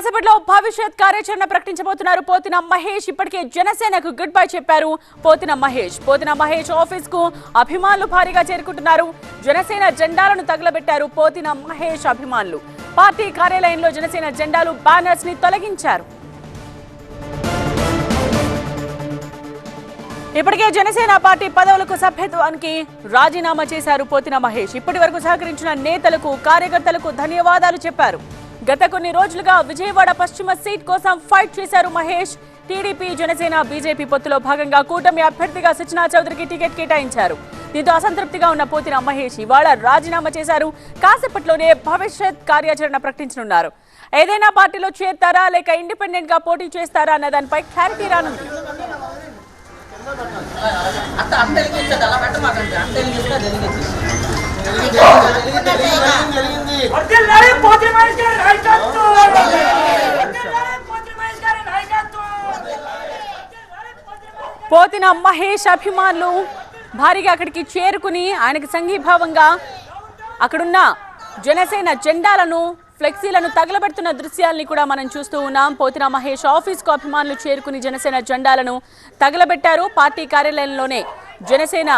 కాసేపట్లో భవిష్యత్ కార్యాచరణ ప్రకటించబోతున్నారు పోతిన మహేష్. ఇప్పటికే జనసేనకు గుడ్ బై చెప్పారు పోతిన మహేష్ ఆఫీస్ కు అభిమానులు భారీగా చేరుకుంటున్నారు. జనసేన జెండాలను తగలబెట్టారు పోతిన మహేష్ అభిమానులు. పార్టీ కార్యాలయంలో జనసేన జెండాలు బ్యానర్స్ ని తొలగించారు. ఇప్పటికే జనసేన పార్టీ పదవులకు సభ్యత్వానికి రాజీనామా చేశారు పోతిన మహేష్. ఇప్పటి వరకు సహకరించిన నేతలకు కార్యకర్తలకు ధన్యవాదాలు చెప్పారు. గత కొన్ని రోజులుగా విజయవాడ పశ్చిమ సీట్ కోసం ఫైట్ చేశారు మహేష్. టీడీపీ జనసేన బీజేపీ పొత్తులో భాగంగా కూటమి అభ్యర్థిగా సుజనా చౌదరికి టికెట్ కేటాయించారు. దీంతో అసంతృప్తిగా ఉన్న పోతిన మహేష్ ఇవాళ రాజీనామా చేశారు. కాసేపట్లోనే భవిష్యత్ కార్యాచరణ ప్రకటించనున్నారు. ఏదైనా పార్టీలో చేరతారా లేక ఇండిపెండెంట్ గా పోటీ చేస్తారా అన్న దానిపై క్లారిటీ రానుంది. పోతిన మహేష్ అభిమానులు భారీగా అక్కడికి చేరుకుని ఆయనకు సంఘీభావంగా అక్కడున్న జనసేన జెండాలను ఫ్లెక్సీలను తగలబెడుతున్న దృశ్యాలని కూడా మనం చూస్తూ ఉన్నాం. పోతిన మహేష్ ఆఫీస్ కు అభిమానులు చేరుకుని జనసేన జెండాలను తగలబెట్టారు. పార్టీ కార్యాలయంలోనే జనసేన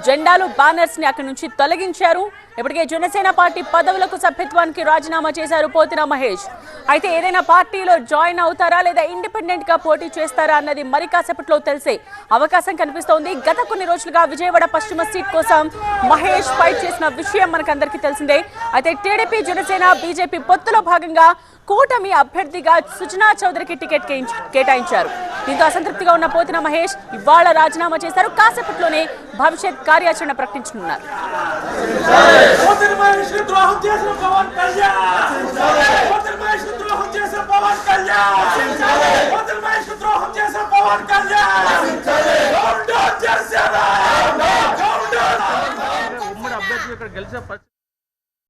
జెండాలు బ్యానర్స్ ని అక్కడి నుంచి తొలగించారు. ఇప్పటికే జనసేన పార్టీ పదవులకు సభ్యత్వానికి రాజీనామా చేశారు పోతిన మహేష్. అయితే ఏదైనా పార్టీలో జాయిన్ అవుతారా లేదా ఇండిపెండెంట్ గా పోటీ చేస్తారా అన్నది మరి కాసేపట్లో తెలిసే అవకాశం కనిపిస్తోంది. గత కొన్ని రోజులుగా విజయవాడ పశ్చిమ సీట్ కోసం మహేష్ ఫైట్ చేసిన విషయం మనకందరికీ తెలిసిందే. అయితే టీడీపీ జనసేన బీజేపీ పొత్తులో భాగంగా కూటమి అభ్యర్థిగా సుజనా చౌదరికి టికెట్ కేటాయించారు. దీంతో అసంతృప్తిగా ఉన్న పోతిన మహేష్ ఇవాళ రాజీనామా చేశారు. కాసేపట్లోనే భవిష్యత్ కార్యాచరణ ప్రకటించనున్నారు. ఉమ్మడి అభ్యర్థులు ఇక్కడ గెలిచే